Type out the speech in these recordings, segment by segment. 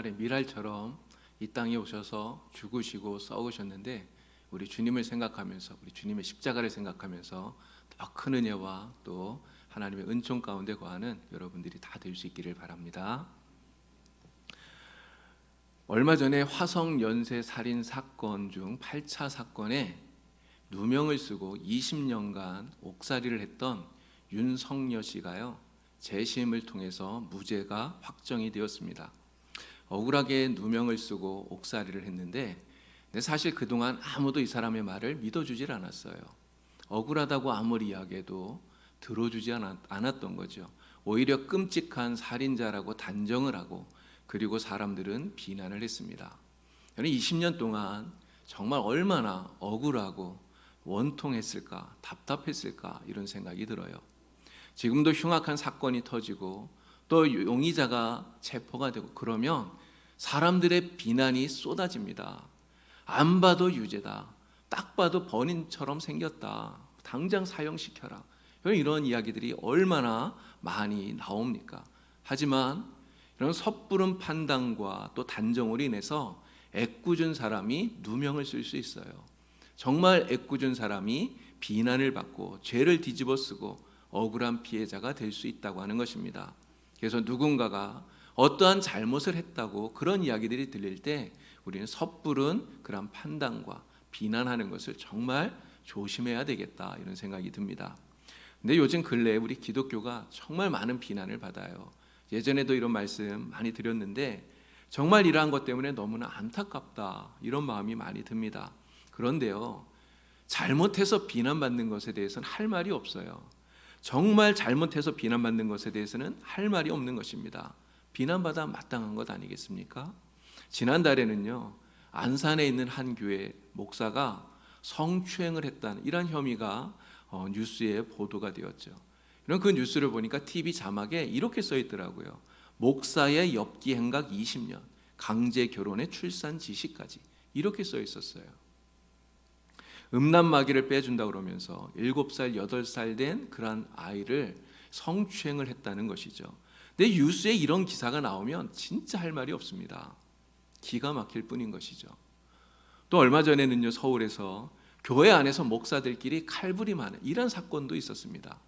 옛날에 미랄처럼 이 땅에 오셔서 죽으시고 썩으셨는데 우리 주님을 생각하면서 우리 주님의 십자가를 생각하면서 더 큰 은혜와 또 하나님의 은총 가운데 거하는 여러분들이 다 될 수 있기를 바랍니다. 얼마 전에 화성 연쇄 살인 사건 중 8차 사건에 누명을 쓰고 20년간 옥살이를 했던 윤석여 씨가요, 재심을 통해서 무죄가 확정이 되었습니다. 억울하게 누명을 쓰고 옥살이를 했는데 사실 그동안 아무도 이 사람의 말을 믿어주질 않았어요. 억울하다고 아무리 이야기해도 들어주지 않았던 거죠. 오히려 끔찍한 살인자라고 단정을 하고 그리고 사람들은 비난을 했습니다. 저는 20년 동안 정말 얼마나 억울하고 원통했을까, 답답했을까 이런 생각이 들어요. 지금도 흉악한 사건이 터지고 또 용의자가 체포가 되고 그러면 사람들의 비난이 쏟아집니다. 안 봐도 유죄다, 딱 봐도 범인처럼 생겼다, 당장 사형시켜라, 이런 이야기들이 얼마나 많이 나옵니까? 하지만 이런 섣부른 판단과 또 단정으로 인해서 애꿎은 사람이 누명을 쓸 수 있어요. 정말 애꿎은 사람이 비난을 받고 죄를 뒤집어 쓰고 억울한 피해자가 될 수 있다고 하는 것입니다. 그래서 누군가가 어떠한 잘못을 했다고 그런 이야기들이 들릴 때 우리는 섣부른 그런 판단과 비난하는 것을 정말 조심해야 되겠다 이런 생각이 듭니다. 근데 요즘 근래에 우리 기독교가 정말 많은 비난을 받아요. 예전에도 이런 말씀 많이 드렸는데 정말 이러한 것 때문에 너무나 안타깝다 이런 마음이 많이 듭니다. 그런데요, 잘못해서 비난받는 것에 대해서는 할 말이 없어요. 정말 잘못해서 비난받는 것에 대해서는 할 말이 없는 것입니다. 비난받아 마땅한 것 아니겠습니까? 지난달에는요, 안산에 있는 한 교회 목사가 성추행을 했다는 이런 혐의가 뉴스에 보도가 되었죠. 이런 그 뉴스를 보니까 TV 자막에 이렇게 써 있더라고요. 목사의 엽기 행각 20년, 강제 결혼의 출산 지시까지 이렇게 써 있었어요. 음란마귀를 빼준다 그러면서 7살, 8살 된 그런 아이를 성추행을 했다는 것이죠. 근데 뉴스에 이런 기사가 나오면 진짜 할 말이 없습니다. 기가 막힐 뿐인 것이죠. 또 얼마 전에는요, 서울에서 교회 안에서 목사들끼리 칼부림하는 이런 사건도 있었습니다.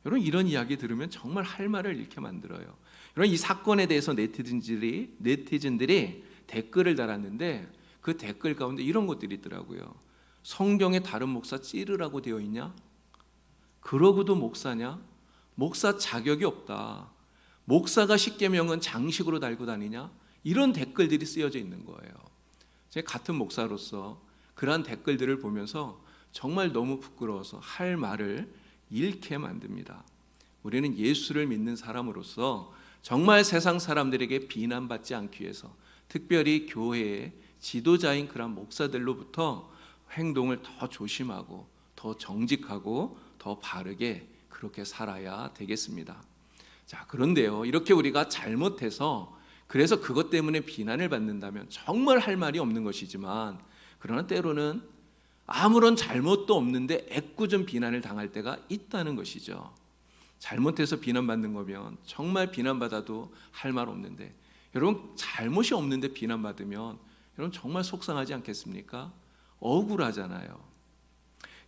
여러분, 이런 이야기 들으면 정말 할 말을 잃게 만들어요. 여러분, 이 사건에 대해서 네티즌들이 댓글을 달았는데 그 댓글 가운데 이런 것들이 있더라고요. 성경에 다른 목사 찌르라고 되어 있냐? 그러고도 목사냐? 목사 자격이 없다. 목사가 십계명은 장식으로 달고 다니냐? 이런 댓글들이 쓰여져 있는 거예요. 제가 같은 목사로서 그러한 댓글들을 보면서 정말 너무 부끄러워서 할 말을 잃게 만듭니다. 우리는 예수를 믿는 사람으로서 정말 세상 사람들에게 비난받지 않기 위해서 특별히 교회의 지도자인 그런 목사들로부터 행동을 더 조심하고 더 정직하고 더 바르게 그렇게 살아야 되겠습니다. 자, 그런데요, 이렇게 우리가 잘못해서 그래서 그것 때문에 비난을 받는다면 정말 할 말이 없는 것이지만, 그러나 때로는 아무런 잘못도 없는데 애꿎은 비난을 당할 때가 있다는 것이죠. 잘못해서 비난받는 거면 정말 비난받아도 할 말 없는데, 여러분 잘못이 없는데 비난받으면 여러분 정말 속상하지 않겠습니까? 억울하잖아요.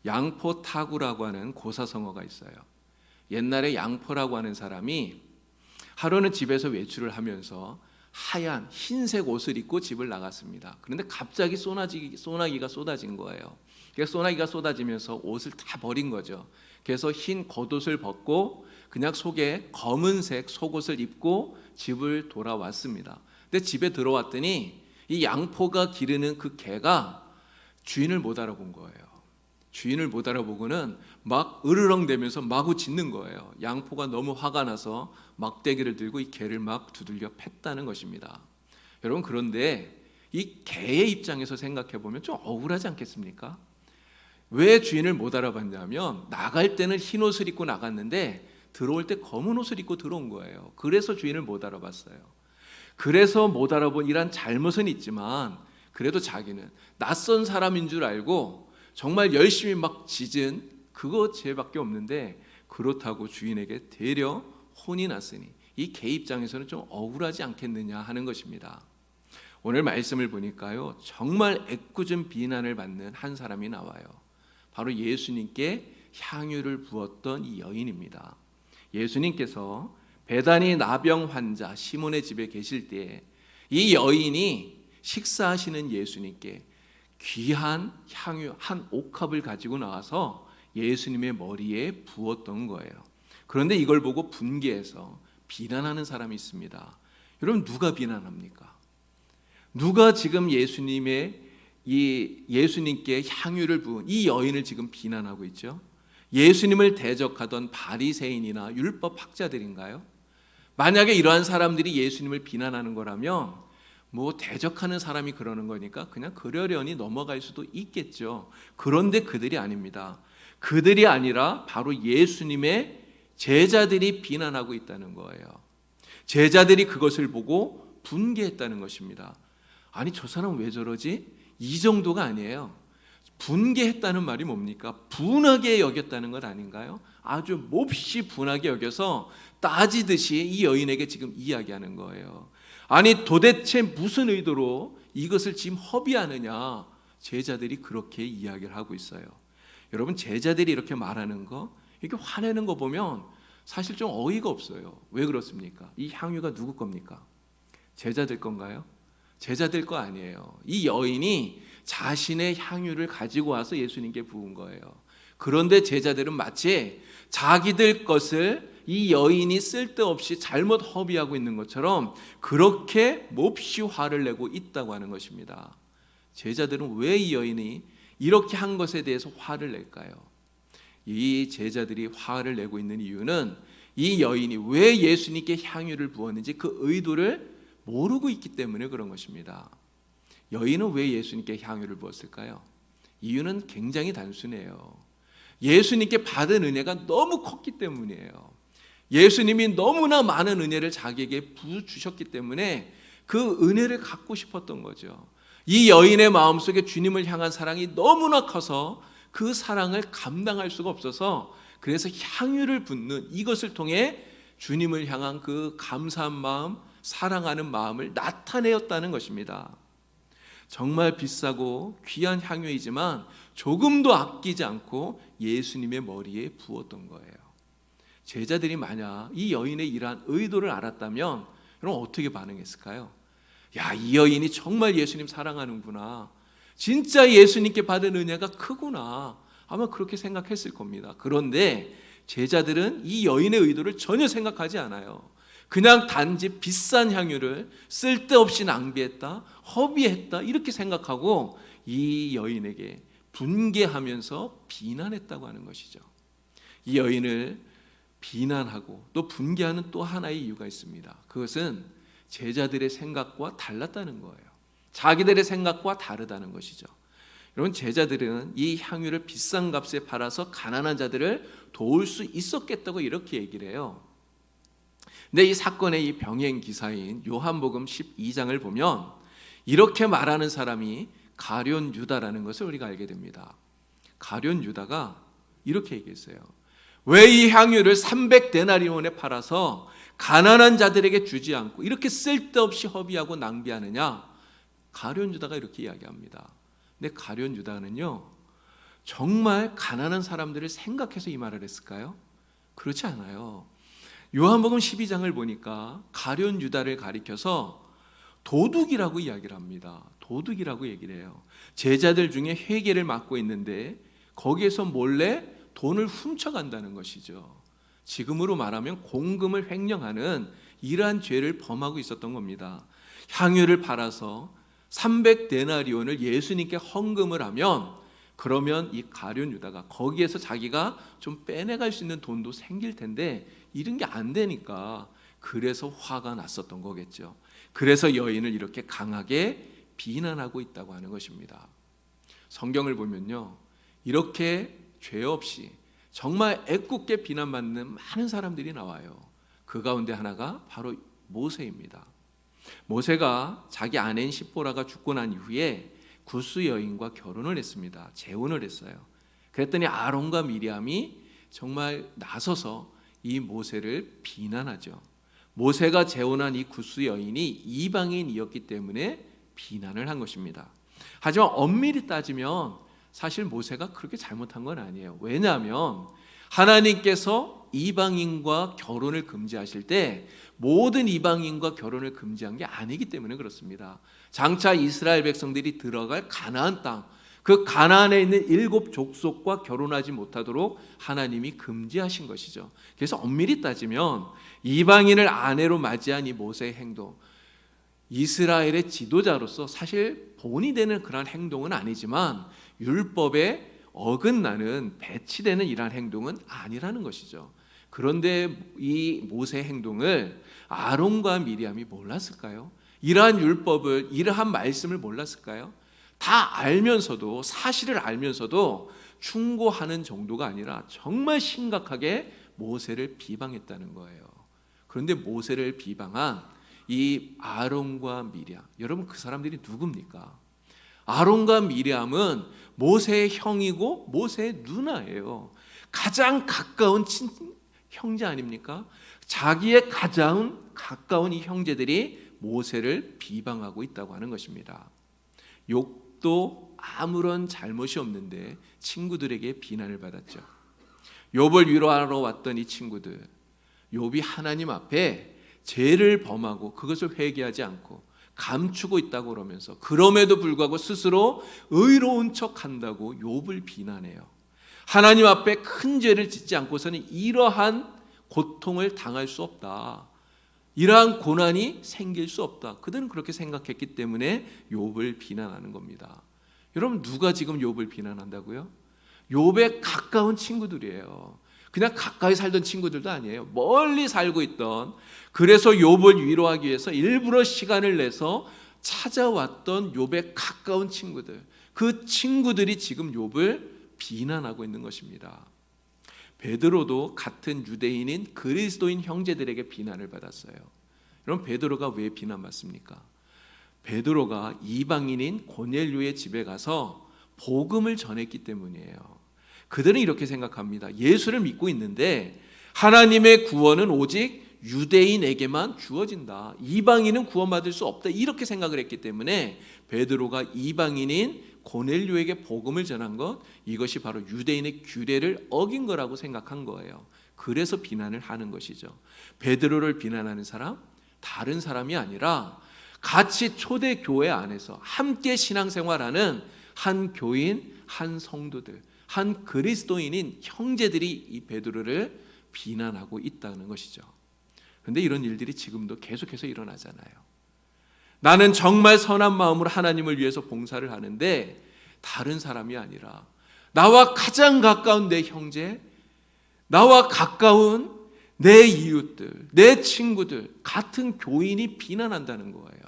양포타구라고 하는 고사성어가 있어요. 옛날에 양포라고 하는 사람이 하루는 집에서 외출을 하면서 하얀 흰색 옷을 입고 집을 나갔습니다. 그런데 갑자기 소나기가 쏟아진 거예요. 그래서 소나기가 쏟아지면서 옷을 다 버린 거죠. 그래서 흰 겉옷을 벗고 그냥 속에 검은색 속옷을 입고 집을 돌아왔습니다. 근데 집에 들어왔더니 이 양포가 기르는 그 개가 주인을 못 알아본 거예요. 주인을 못 알아보고는 막 으르렁대면서 마구 짖는 거예요. 양포가 너무 화가 나서 막대기를 들고 이 개를 막 두들겨 팼다는 것입니다. 여러분, 그런데 이 개의 입장에서 생각해 보면 좀 억울하지 않겠습니까? 왜 주인을 못 알아봤냐면 나갈 때는 흰 옷을 입고 나갔는데 들어올 때 검은 옷을 입고 들어온 거예요. 그래서 주인을 못 알아봤어요. 그래서 못 알아본 이런 잘못은 있지만 그래도 자기는 낯선 사람인 줄 알고 정말 열심히 막 짖은 그거 죄밖에 없는데, 그렇다고 주인에게 되려 혼이 났으니 이 개 입장에서는 좀 억울하지 않겠느냐 하는 것입니다. 오늘 말씀을 보니까요, 정말 애꿎은 비난을 받는 한 사람이 나와요. 바로 예수님께 향유를 부었던 이 여인입니다. 예수님께서 베다니 나병 환자 시몬의 집에 계실 때에 이 여인이 식사하시는 예수님께 귀한 향유 한 옥합을 가지고 나와서 예수님의 머리에 부었던 거예요. 그런데 이걸 보고 분개해서 비난하는 사람이 있습니다. 여러분, 누가 비난합니까? 누가 지금 예수님께 향유를 부은 이 여인을 지금 비난하고 있죠? 예수님을 대적하던 바리새인이나 율법 학자들인가요? 만약에 이러한 사람들이 예수님을 비난하는 거라면 뭐 대적하는 사람이 그러는 거니까 그냥 그러려니 넘어갈 수도 있겠죠. 그런데 그들이 아닙니다. 그들이 아니라 바로 예수님의 제자들이 비난하고 있다는 거예요. 제자들이 그것을 보고 분개했다는 것입니다. 아니, 저 사람 왜 저러지? 이 정도가 아니에요. 분개했다는 말이 뭡니까? 분하게 여겼다는 것 아닌가요? 아주 몹시 분하게 여겨서 따지듯이 이 여인에게 지금 이야기하는 거예요. 아니, 도대체 무슨 의도로 이것을 지금 허비하느냐? 제자들이 그렇게 이야기를 하고 있어요. 여러분, 제자들이 이렇게 말하는 거, 이렇게 화내는 거 보면 사실 좀 어이가 없어요. 왜 그렇습니까? 이 향유가 누구 겁니까? 제자들 건가요? 제자들 거 아니에요. 이 여인이 자신의 향유를 가지고 와서 예수님께 부은 거예요. 그런데 제자들은 마치 자기들 것을 이 여인이 쓸데없이 잘못 허비하고 있는 것처럼 그렇게 몹시 화를 내고 있다고 하는 것입니다. 제자들은 왜 이 여인이 이렇게 한 것에 대해서 화를 낼까요? 이 제자들이 화를 내고 있는 이유는 이 여인이 왜 예수님께 향유를 부었는지 그 의도를 모르고 있기 때문에 그런 것입니다. 여인은 왜 예수님께 향유를 부었을까요? 이유는 굉장히 단순해요. 예수님께 받은 은혜가 너무 컸기 때문이에요. 예수님이 너무나 많은 은혜를 자기에게 부어주셨기 때문에 그 은혜를 갖고 싶었던 거죠. 이 여인의 마음속에 주님을 향한 사랑이 너무나 커서 그 사랑을 감당할 수가 없어서 그래서 향유를 붓는 이것을 통해 주님을 향한 그 감사한 마음, 사랑하는 마음을 나타내었다는 것입니다. 정말 비싸고 귀한 향유이지만 조금도 아끼지 않고 예수님의 머리에 부었던 거예요. 제자들이 만약 이 여인의 이러한 의도를 알았다면 여러분 어떻게 반응했을까요? 야, 이 여인이 정말 예수님 사랑하는구나. 진짜 예수님께 받은 은혜가 크구나. 아마 그렇게 생각했을 겁니다. 그런데 제자들은 이 여인의 의도를 전혀 생각하지 않아요. 그냥 단지 비싼 향유를 쓸데없이 낭비했다, 허비했다 이렇게 생각하고 이 여인에게 분개하면서 비난했다고 하는 것이죠. 이 여인을 비난하고 또 분개하는 또 하나의 이유가 있습니다. 그것은 제자들의 생각과 달랐다는 거예요. 자기들의 생각과 다르다는 것이죠. 여러분, 제자들은 이 향유를 비싼 값에 팔아서 가난한 자들을 도울 수 있었겠다고 이렇게 얘기를 해요. 근데 이 사건의 이 병행 기사인 요한복음 12장을 보면 이렇게 말하는 사람이 가룟 유다라는 것을 우리가 알게 됩니다. 가룟 유다가 이렇게 얘기했어요. 왜 이 향유를 300데나리온에 팔아서 가난한 자들에게 주지 않고 이렇게 쓸데없이 허비하고 낭비하느냐? 가룟 유다가 이렇게 이야기합니다. 근데 가룟 유다는요, 정말 가난한 사람들을 생각해서 이 말을 했을까요? 그렇지 않아요. 요한복음 12장을 보니까 가룟 유다를 가리켜서 도둑이라고 이야기를 합니다. 도둑이라고 얘기를 해요. 제자들 중에 회계를 맡고 있는데 거기에서 몰래 돈을 훔쳐간다는 것이죠. 지금으로 말하면 공금을 횡령하는 이러한 죄를 범하고 있었던 겁니다. 향유를 팔아서 300데나리온을 예수님께 헌금을 하면 그러면 이 가룟 유다가 거기에서 자기가 좀 빼내갈 수 있는 돈도 생길 텐데 이런 게 안 되니까 그래서 화가 났었던 거겠죠. 그래서 여인을 이렇게 강하게 비난하고 있다고 하는 것입니다. 성경을 보면요, 이렇게 죄 없이 정말 애꿎게 비난받는 많은 사람들이 나와요. 그 가운데 하나가 바로 모세입니다. 모세가 자기 아내인 십보라가 죽고 난 이후에 구스 여인과 결혼을 했습니다. 재혼을 했어요. 그랬더니 아론과 미리암이 정말 나서서 이 모세를 비난하죠. 모세가 재혼한 이 구스 여인이 이방인이었기 때문에 비난을 한 것입니다. 하지만 엄밀히 따지면 사실 모세가 그렇게 잘못한 건 아니에요. 왜냐하면 하나님께서 이방인과 결혼을 금지하실 때 모든 이방인과 결혼을 금지한 게 아니기 때문에 그렇습니다. 장차 이스라엘 백성들이 들어갈 가나안 땅, 그 가나안에 있는 7 족속과 결혼하지 못하도록 하나님이 금지하신 것이죠. 그래서 엄밀히 따지면 이방인을 아내로 맞이한 이 모세의 행동, 이스라엘의 지도자로서 사실 본이 되는 그런 행동은 아니지만 율법에 어긋나는 배치되는 이러한 행동은 아니라는 것이죠. 그런데 이 모세의 행동을 아론과 미리암이 몰랐을까요? 이러한 율법을, 이러한 말씀을 몰랐을까요? 다 알면서도, 사실을 알면서도 충고하는 정도가 아니라 정말 심각하게 모세를 비방했다는 거예요. 그런데 모세를 비방한 이 아론과 미리암, 여러분 그 사람들이 누굽니까? 아론과 미리암은 모세의 형이고 모세의 누나예요. 가장 가까운 형제 아닙니까? 자기의 가장 가까운 이 형제들이 모세를 비방하고 있다고 하는 것입니다. 욥도 아무런 잘못이 없는데 친구들에게 비난을 받았죠. 욥을 위로하러 왔던 이 친구들, 욥이 하나님 앞에 죄를 범하고 그것을 회개하지 않고 감추고 있다고 그러면서 그럼에도 불구하고 스스로 의로운 척한다고 욥을 비난해요. 하나님 앞에 큰 죄를 짓지 않고서는 이러한 고통을 당할 수 없다, 이러한 고난이 생길 수 없다, 그들은 그렇게 생각했기 때문에 욥을 비난하는 겁니다. 여러분 누가 지금 욥을 비난한다고요? 욥의 가까운 친구들이에요. 그냥 가까이 살던 친구들도 아니에요. 멀리 살고 있던, 그래서 욥을 위로하기 위해서 일부러 시간을 내서 찾아왔던 욥의 가까운 친구들, 그 친구들이 지금 욥을 비난하고 있는 것입니다. 베드로도 같은 유대인인 그리스도인 형제들에게 비난을 받았어요. 그럼 베드로가 왜 비난받습니까? 베드로가 이방인인 고넬료의 집에 가서 복음을 전했기 때문이에요. 그들은 이렇게 생각합니다. 예수를 믿고 있는데 하나님의 구원은 오직 유대인에게만 주어진다, 이방인은 구원받을 수 없다, 이렇게 생각을 했기 때문에 베드로가 이방인인 고넬료에게 복음을 전한 것, 이것이 바로 유대인의 규례를 어긴 거라고 생각한 거예요. 그래서 비난을 하는 것이죠. 베드로를 비난하는 사람, 다른 사람이 아니라 같이 초대 교회 안에서 함께 신앙생활하는 한 교인, 한 성도들, 한 그리스도인인 형제들이 이 베드로를 비난하고 있다는 것이죠. 그런데 이런 일들이 지금도 계속해서 일어나잖아요. 나는 정말 선한 마음으로 하나님을 위해서 봉사를 하는데 다른 사람이 아니라 나와 가장 가까운 내 형제, 나와 가까운 내 이웃들, 내 친구들, 같은 교인이 비난한다는 거예요.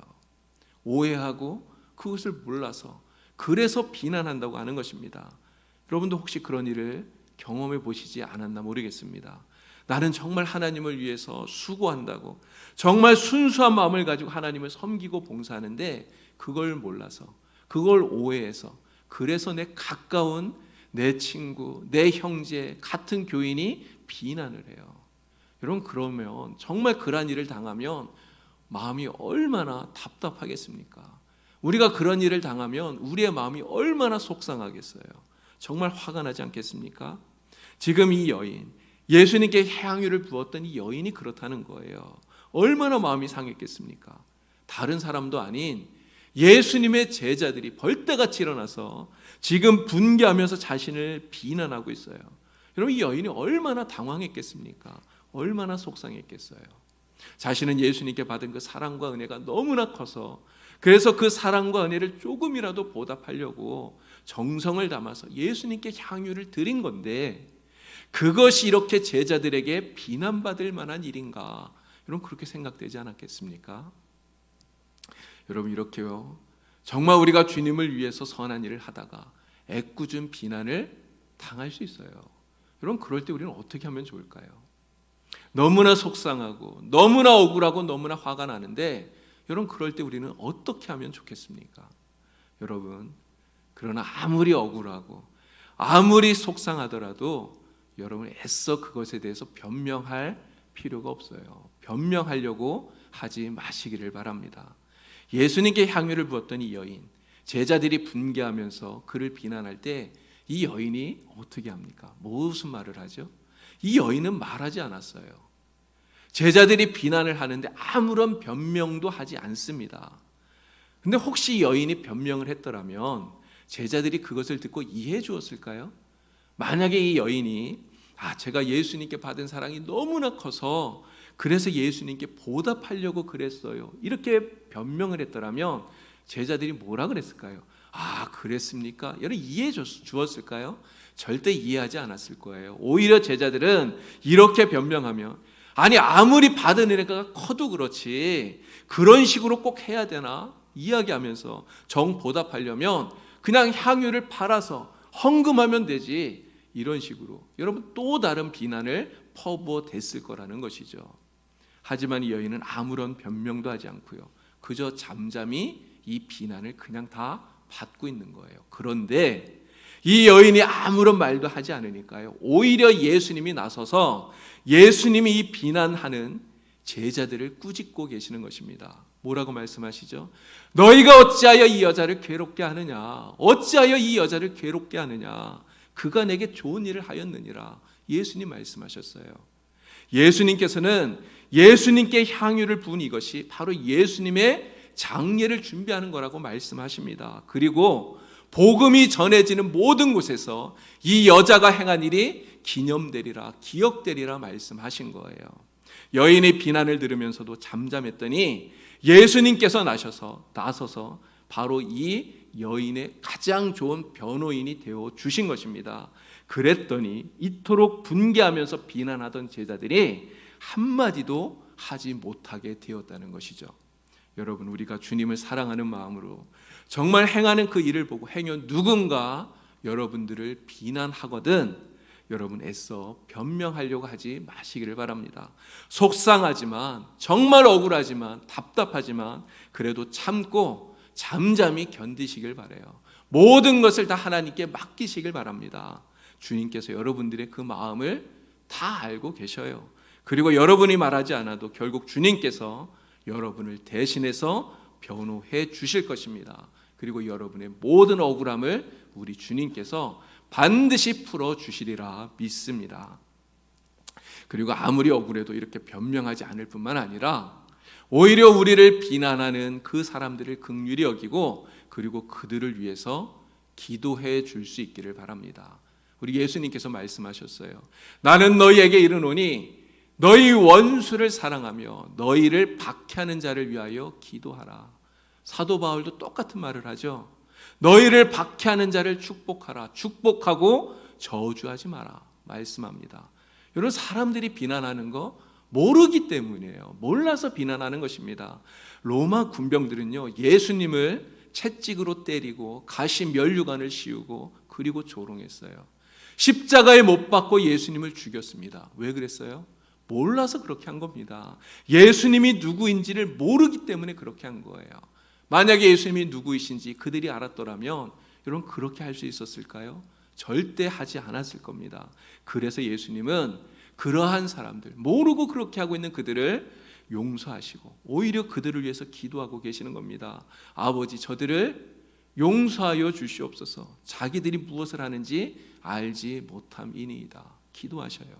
오해하고 그것을 몰라서, 그래서 비난한다고 하는 것입니다. 여러분도 혹시 그런 일을 경험해 보시지 않았나 모르겠습니다. 나는 정말 하나님을 위해서 수고한다고, 정말 순수한 마음을 가지고 하나님을 섬기고 봉사하는데 그걸 몰라서, 그걸 오해해서, 그래서 내 가까운 내 친구, 내 형제, 같은 교인이 비난을 해요. 여러분, 그러면 정말 그러한 일을 당하면 마음이 얼마나 답답하겠습니까? 우리가 그런 일을 당하면 우리의 마음이 얼마나 속상하겠어요. 정말 화가 나지 않겠습니까? 지금 이 여인, 예수님께 향유를 부었던 이 여인이 그렇다는 거예요. 얼마나 마음이 상했겠습니까? 다른 사람도 아닌 예수님의 제자들이 벌떼같이 일어나서 지금 분개하면서 자신을 비난하고 있어요. 여러분, 이 여인이 얼마나 당황했겠습니까? 얼마나 속상했겠어요. 자신은 예수님께 받은 그 사랑과 은혜가 너무나 커서, 그래서 그 사랑과 은혜를 조금이라도 보답하려고 정성을 담아서 예수님께 향유를 드린 건데, 그것이 이렇게 제자들에게 비난받을 만한 일인가? 여러분, 그렇게 생각되지 않았겠습니까? 여러분, 이렇게요, 정말 우리가 주님을 위해서 선한 일을 하다가 애꿎은 비난을 당할 수 있어요. 여러분, 그럴 때 우리는 어떻게 하면 좋을까요? 너무나 속상하고 너무나 억울하고 너무나 화가 나는데, 여러분, 그럴 때 우리는 어떻게 하면 좋겠습니까? 여러분, 그러나 아무리 억울하고 아무리 속상하더라도 여러분 애써 그것에 대해서 변명할 필요가 없어요. 변명하려고 하지 마시기를 바랍니다. 예수님께 향유를 부었던 이 여인, 제자들이 분개하면서 그를 비난할 때 이 여인이 어떻게 합니까? 무슨 말을 하죠? 이 여인은 말하지 않았어요. 제자들이 비난을 하는데 아무런 변명도 하지 않습니다. 근데 혹시 여인이 변명을 했더라면 제자들이 그것을 듣고 이해해 주었을까요? 만약에 이 여인이 제가 예수님께 받은 사랑이 너무나 커서 그래서 예수님께 보답하려고 그랬어요, 이렇게 변명을 했더라면 제자들이 뭐라 그랬을까요? 그랬습니까? 여러분 이해해 주었을까요? 절대 이해하지 않았을 거예요. 오히려 제자들은 이렇게 변명하면 아무리 받은 은혜가 커도 그렇지 그런 식으로 꼭 해야 되나? 이야기하면서 정보답하려면 그냥 향유를 팔아서 헌금하면 되지, 이런 식으로 여러분 또 다른 비난을 퍼부어댔을 거라는 것이죠. 하지만 이 여인은 아무런 변명도 하지 않고요, 그저 잠잠히 이 비난을 그냥 다 받고 있는 거예요. 그런데 이 여인이 아무런 말도 하지 않으니까요, 오히려 예수님이 나서서 예수님이 이 비난하는 제자들을 꾸짖고 계시는 것입니다. 뭐라고 말씀하시죠? 너희가 어찌하여 이 여자를 괴롭게 하느냐? 어찌하여 이 여자를 괴롭게 하느냐? 그가 내게 좋은 일을 하였느니라. 예수님 말씀하셨어요. 예수님께서는 예수님께 향유를 부은 이것이 바로 예수님의 장례를 준비하는 거라고 말씀하십니다. 그리고 복음이 전해지는 모든 곳에서 이 여자가 행한 일이 기념되리라, 기억되리라 말씀하신 거예요. 여인의 비난을 들으면서도 잠잠했더니 예수님께서 나서서 바로 이 여인의 가장 좋은 변호인이 되어 주신 것입니다. 그랬더니 이토록 분개하면서 비난하던 제자들이 한마디도 하지 못하게 되었다는 것이죠. 여러분, 우리가 주님을 사랑하는 마음으로 정말 행하는 그 일을 보고 행여 누군가 여러분들을 비난하거든 여러분 애써 변명하려고 하지 마시기를 바랍니다. 속상하지만, 정말 억울하지만, 답답하지만 그래도 참고 잠잠히 견디시길 바라요. 모든 것을 다 하나님께 맡기시길 바랍니다. 주님께서 여러분들의 그 마음을 다 알고 계셔요. 그리고 여러분이 말하지 않아도 결국 주님께서 여러분을 대신해서 변호해 주실 것입니다. 그리고 여러분의 모든 억울함을 우리 주님께서 반드시 풀어주시리라 믿습니다. 그리고 아무리 억울해도 이렇게 변명하지 않을 뿐만 아니라 오히려 우리를 비난하는 그 사람들을 긍휼히 여기고 그리고 그들을 위해서 기도해 줄 수 있기를 바랍니다. 우리 예수님께서 말씀하셨어요. 나는 너희에게 이르노니 너희 원수를 사랑하며 너희를 박해하는 자를 위하여 기도하라. 사도 바울도 똑같은 말을 하죠. 너희를 박해하는 자를 축복하라. 축복하고 저주하지 마라 말씀합니다. 여러분, 사람들이 비난하는 거 모르기 때문이에요. 몰라서 비난하는 것입니다. 로마 군병들은요, 예수님을 채찍으로 때리고 가시 면류관을 씌우고 그리고 조롱했어요. 십자가에 못 박고 예수님을 죽였습니다. 왜 그랬어요? 몰라서 그렇게 한 겁니다. 예수님이 누구인지를 모르기 때문에 그렇게 한 거예요. 만약에 예수님이 누구이신지 그들이 알았더라면 여러분 그렇게 할 수 있었을까요? 절대 하지 않았을 겁니다. 그래서 예수님은 그러한 사람들, 모르고 그렇게 하고 있는 그들을 용서하시고 오히려 그들을 위해서 기도하고 계시는 겁니다. 아버지, 저들을 용서하여 주시옵소서. 자기들이 무엇을 하는지 알지 못함이니이다. 기도하셔요.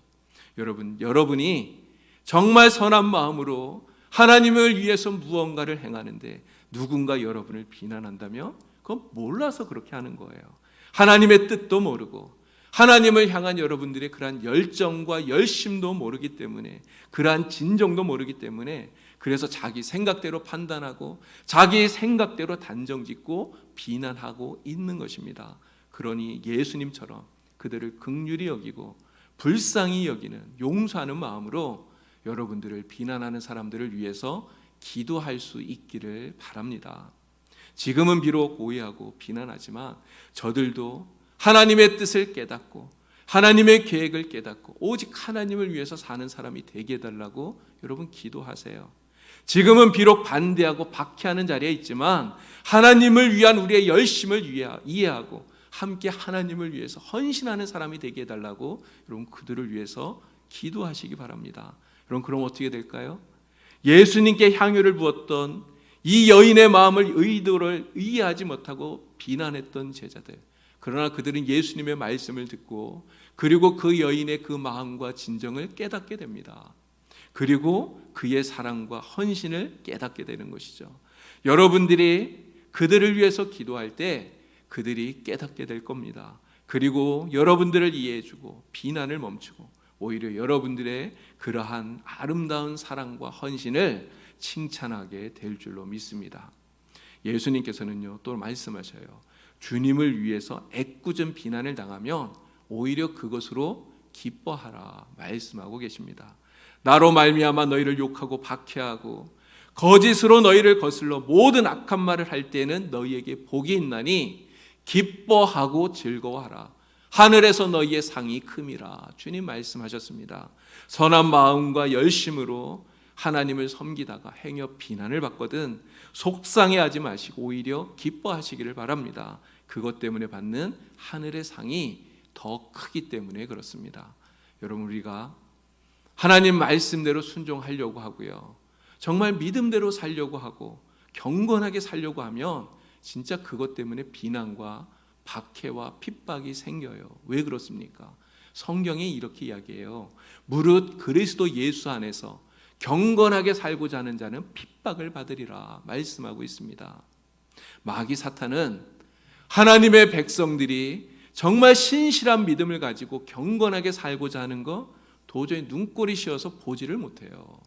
여러분이 정말 선한 마음으로 하나님을 위해서 무언가를 행하는데 누군가 여러분을 비난한다면 그건 몰라서 그렇게 하는 거예요. 하나님의 뜻도 모르고 하나님을 향한 여러분들의 그러한 열정과 열심도 모르기 때문에, 그러한 진정도 모르기 때문에 그래서 자기 생각대로 판단하고 자기 생각대로 단정짓고 비난하고 있는 것입니다. 그러니 예수님처럼 그들을 긍휼히 여기고 불쌍히 여기는 용서하는 마음으로 여러분들을 비난하는 사람들을 위해서 기도할 수 있기를 바랍니다. 지금은 비록 오해하고 비난하지만 저들도 하나님의 뜻을 깨닫고 하나님의 계획을 깨닫고 오직 하나님을 위해서 사는 사람이 되게 해달라고 여러분 기도하세요. 지금은 비록 반대하고 박해하는 자리에 있지만 하나님을 위한 우리의 열심을 이해하고 함께 하나님을 위해서 헌신하는 사람이 되게 해달라고 여러분 그들을 위해서 기도하시기 바랍니다. 여러분, 그럼 어떻게 될까요? 예수님께 향유를 부었던 이 여인의 마음을 의도를 이해하지 못하고 비난했던 제자들. 그러나 그들은 예수님의 말씀을 듣고 그리고 그 여인의 그 마음과 진정을 깨닫게 됩니다. 그리고 그의 사랑과 헌신을 깨닫게 되는 것이죠. 여러분들이 그들을 위해서 기도할 때 그들이 깨닫게 될 겁니다. 그리고 여러분들을 이해해주고 비난을 멈추고 오히려 여러분들의 그러한 아름다운 사랑과 헌신을 칭찬하게 될 줄로 믿습니다. 예수님께서는요 또 말씀하셔요. 주님을 위해서 애꿎은 비난을 당하면 오히려 그것으로 기뻐하라 말씀하고 계십니다. 나로 말미암아 너희를 욕하고 박해하고 거짓으로 너희를 거슬러 모든 악한 말을 할 때는 너희에게 복이 있나니 기뻐하고 즐거워하라. 하늘에서 너희의 상이 큼이라. 주님 말씀하셨습니다. 선한 마음과 열심으로 하나님을 섬기다가 행여 비난을 받거든 속상해하지 마시고 오히려 기뻐하시기를 바랍니다. 그것 때문에 받는 하늘의 상이 더 크기 때문에 그렇습니다. 여러분, 우리가 하나님 말씀대로 순종하려고 하고요, 정말 믿음대로 살려고 하고 경건하게 살려고 하면 진짜 그것 때문에 비난과 박해와 핍박이 생겨요. 왜 그렇습니까? 성경이 이렇게 이야기해요. 무릇 그리스도 예수 안에서 경건하게 살고자 하는 자는 핍박을 받으리라 말씀하고 있습니다. 마귀 사탄은 하나님의 백성들이 정말 신실한 믿음을 가지고 경건하게 살고자 하는 거 도저히 눈꼴이 쉬어서 보지를 못해요.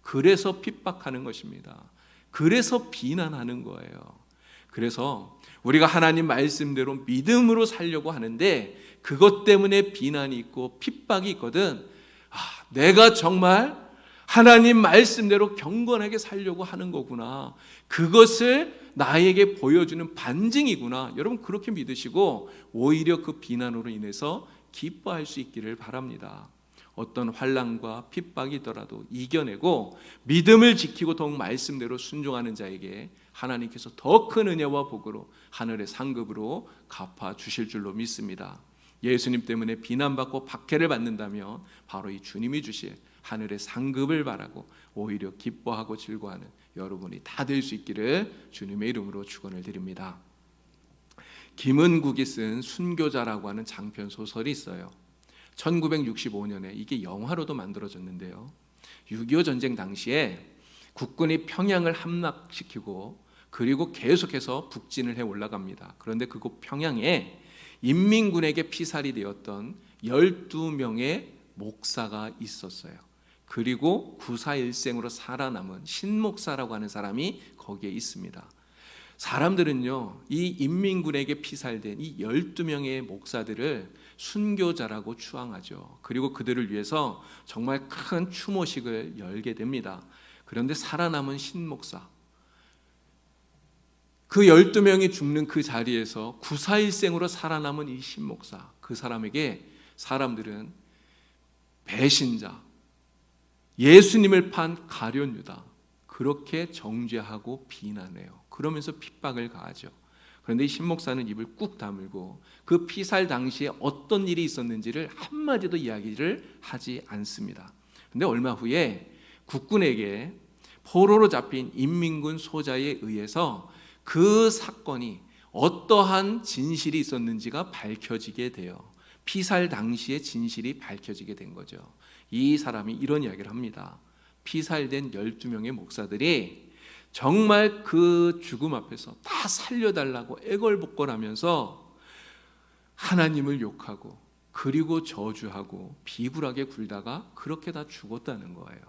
그래서 핍박하는 것입니다. 그래서 비난하는 거예요. 그래서 우리가 하나님 말씀대로 믿음으로 살려고 하는데 그것 때문에 비난이 있고 핍박이 있거든. 내가 정말 하나님 말씀대로 경건하게 살려고 하는 거구나. 그것을 나에게 보여주는 반증이구나. 여러분 그렇게 믿으시고 오히려 그 비난으로 인해서 기뻐할 수 있기를 바랍니다. 어떤 환난과 핍박이 있더라도 이겨내고 믿음을 지키고 더욱 말씀대로 순종하는 자에게 하나님께서 더 큰 은혜와 복으로 하늘의 상급으로 갚아 주실 줄로 믿습니다. 예수님 때문에 비난받고 박해를 받는다면 바로 이 주님이 주실 하늘의 상급을 바라고 오히려 기뻐하고 즐거워하는 여러분이 다 될 수 있기를 주님의 이름으로 축원을 드립니다. 김은국이 쓴 순교자라고 하는 장편 소설이 있어요. 1965년에 이게 영화로도 만들어졌는데요. 6.25 전쟁 당시에 국군이 평양을 함락시키고 그리고 계속해서 북진을 해 올라갑니다. 그런데 그곳 평양에 인민군에게 피살이 되었던 12명의 목사가 있었어요. 그리고 구사일생으로 살아남은 신목사라고 하는 사람이 거기에 있습니다. 사람들은요, 이 인민군에게 피살된 이 12명의 목사들을 순교자라고 추앙하죠. 그리고 그들을 위해서 정말 큰 추모식을 열게 됩니다. 그런데 살아남은 신목사, 그 12명이 죽는 그 자리에서 구사일생으로 살아남은 이 신목사, 그 사람에게 사람들은 배신자, 예수님을 판 가룟유다, 그렇게 정죄하고 비난해요. 그러면서 핍박을 가하죠. 그런데 이 신목사는 입을 꾹 다물고 그 피살 당시에 어떤 일이 있었는지를 한마디도 이야기를 하지 않습니다. 그런데 얼마 후에 국군에게 포로로 잡힌 인민군 소자에 의해서 그 사건이 어떠한 진실이 있었는지가 밝혀지게 돼요. 피살 당시의 진실이 밝혀지게 된 거죠. 이 사람이 이런 이야기를 합니다. 피살된 12명의 목사들이 정말 그 죽음 앞에서 다 살려달라고 애걸복걸하면서 하나님을 욕하고 그리고 저주하고 비굴하게 굴다가 그렇게 다 죽었다는 거예요.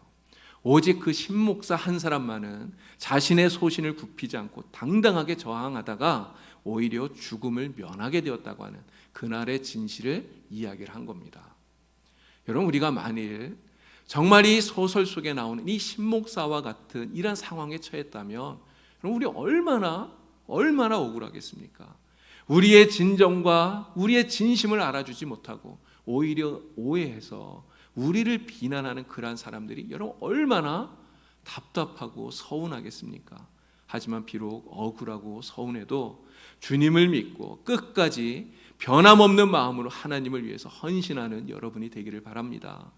오직 그 신목사 한 사람만은 자신의 소신을 굽히지 않고 당당하게 저항하다가 오히려 죽음을 면하게 되었다고 하는 그날의 진실을 이야기를 한 겁니다. 여러분, 우리가 만일 정말 이 소설 속에 나오는 이 신목사와 같은 이런 상황에 처했다면 그럼 우리 얼마나 억울하겠습니까? 우리의 진정과 우리의 진심을 알아주지 못하고 오히려 오해해서 우리를 비난하는 그러한 사람들이 여러분 얼마나 답답하고 서운하겠습니까? 하지만 비록 억울하고 서운해도 주님을 믿고 끝까지 변함없는 마음으로 하나님을 위해서 헌신하는 여러분이 되기를 바랍니다.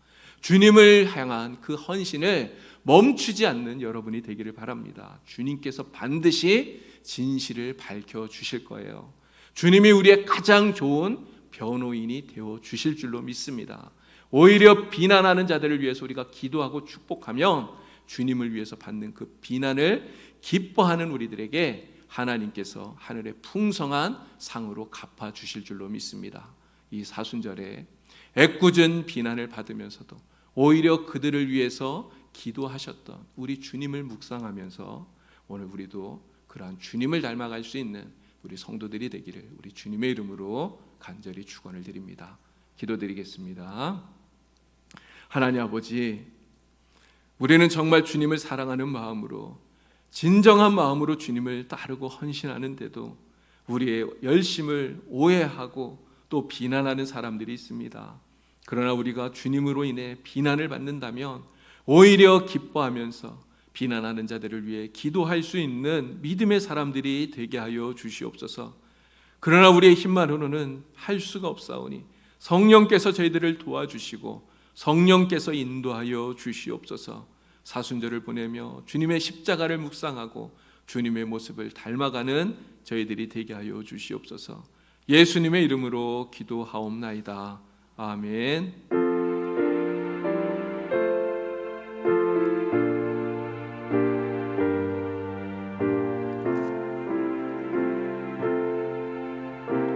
주님을 향한 그 헌신을 멈추지 않는 여러분이 되기를 바랍니다. 주님께서 반드시 진실을 밝혀주실 거예요. 주님이 우리의 가장 좋은 변호인이 되어 주실 줄로 믿습니다. 오히려 비난하는 자들을 위해서 우리가 기도하고 축복하면 주님을 위해서 받는 그 비난을 기뻐하는 우리들에게 하나님께서 하늘의 풍성한 상으로 갚아주실 줄로 믿습니다. 이 사순절에 애꿎은 비난을 받으면서도 오히려 그들을 위해서 기도하셨던 우리 주님을 묵상하면서 오늘 우리도 그러한 주님을 닮아갈 수 있는 우리 성도들이 되기를 우리 주님의 이름으로 간절히 축원을 드립니다. 기도드리겠습니다. 하나님 아버지, 우리는 정말 주님을 사랑하는 마음으로 진정한 마음으로 주님을 따르고 헌신하는데도 우리의 열심을 오해하고 또 비난하는 사람들이 있습니다. 그러나 우리가 주님으로 인해 비난을 받는다면 오히려 기뻐하면서 비난하는 자들을 위해 기도할 수 있는 믿음의 사람들이 되게 하여 주시옵소서. 그러나 우리의 힘만으로는 할 수가 없사오니 성령께서 저희들을 도와주시고 성령께서 인도하여 주시옵소서. 사순절을 보내며 주님의 십자가를 묵상하고 주님의 모습을 닮아가는 저희들이 되게 하여 주시옵소서. 예수님의 이름으로 기도하옵나이다. 아멘.